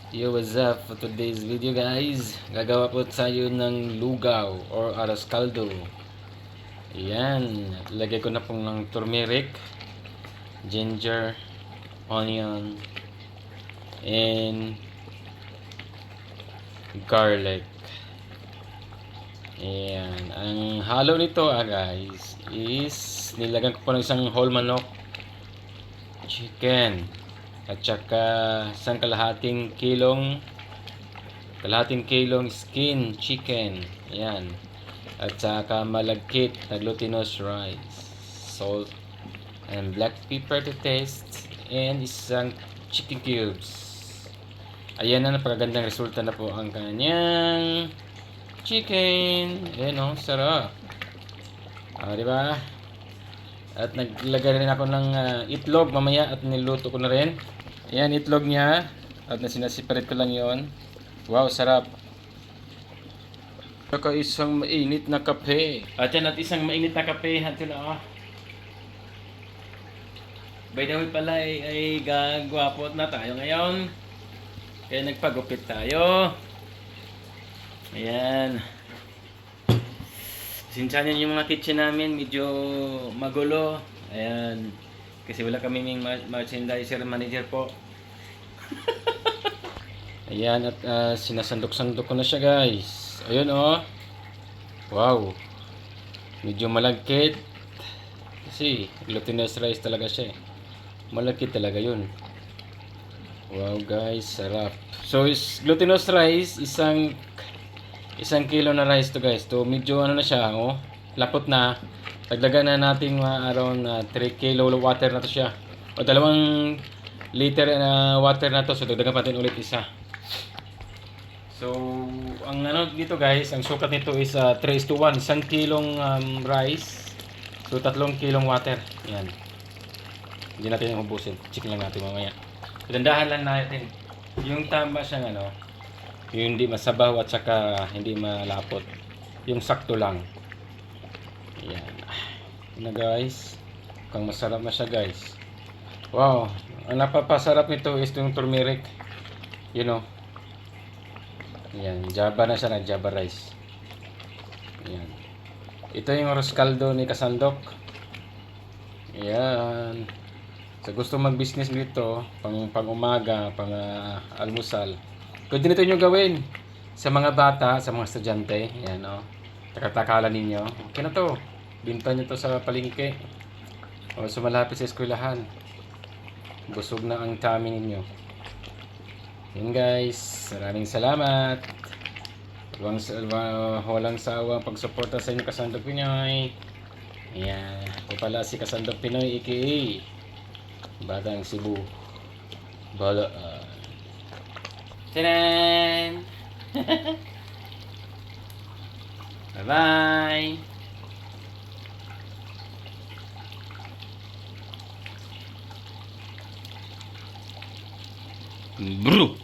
Yo, what's up? For today's video guys, gagawa po tayo ng lugaw or aros caldo. Ayan, lagay ko na po ng turmeric, ginger, onion, and garlic. Ayan, ang halo nito guys is nilagyan ko po ng isang whole manok, chicken, at saka isang kalahating kilong skin chicken. Ayan. At saka malagkit na glutinous rice, salt, and black pepper to taste, and isang chicken cubes. Ayan na, napakagandang resulta na po ang kanyang chicken. Ayan o, sarap. Diba? At naglagay rin ako ng itlog mamaya at niluto ko na rin. Ayan, itlog niya. At sinasiparate ko lang yon. Wow, sarap. Saka isang mainit na kape. At yan, at isang mainit na kape. Hatil By the way pala ay gagwapot na tayo ngayon. Kaya nagpagupit tayo. Ayan. Sinsanin yung mga kitchen namin. Medyo magulo. Ayan. Kasi wala kaming merchandiser manager po. Ayan, at sinasandok-sandok ko na siya guys. Ayun oh. Wow. Medyo malagkit. Kasi glutinous rice talaga siya eh. Malagkit talaga yun. Wow guys, sarap. So glutinous rice, isang kilo na rice to guys. To medyo ano na siya oh. Lapot na. Dagdagan na natin around 3 kilo water na to siya. O 2 liter na water na to. So dagdagan pa natin ulit isa. So, ang ano dito guys, ang sukat nito is 3:1, 1 kilong rice. So, 3 kilong water. Yan. Hindi natin yung ubusin. Check lang natin mamaya. Dandahan lang natin. Yung tama siyang ano, yung hindi masabaw at saka hindi malapot. Yung sakto lang. Yan. Yan guys. Mukhang masarap na siya guys. Wow. Ang napapasarap nito is yung turmeric. You know. Yan, Java na siya, na Java rice. Yan. Ito yung arroz caldo ni Kasandok. Yan. Sa gusto mag-business nito, pang umaga, pang almusal. Pwede nito nyo gawin sa mga bata, sa mga estudyante. Yan o. Takatakalan ninyo. Okay na to. Binta nyo to sa palengke. O sa malapit sa eskwelahan. Busog na ang tummy ninyo. Yun guys, maraming salamat. Walang sawang pagsuporta sa inyo Kasandok Pinoy. Ayan, ako pala si Kasandok Pinoy aka Batang Cebu. Bala. Tanan! Bye bye! Bro!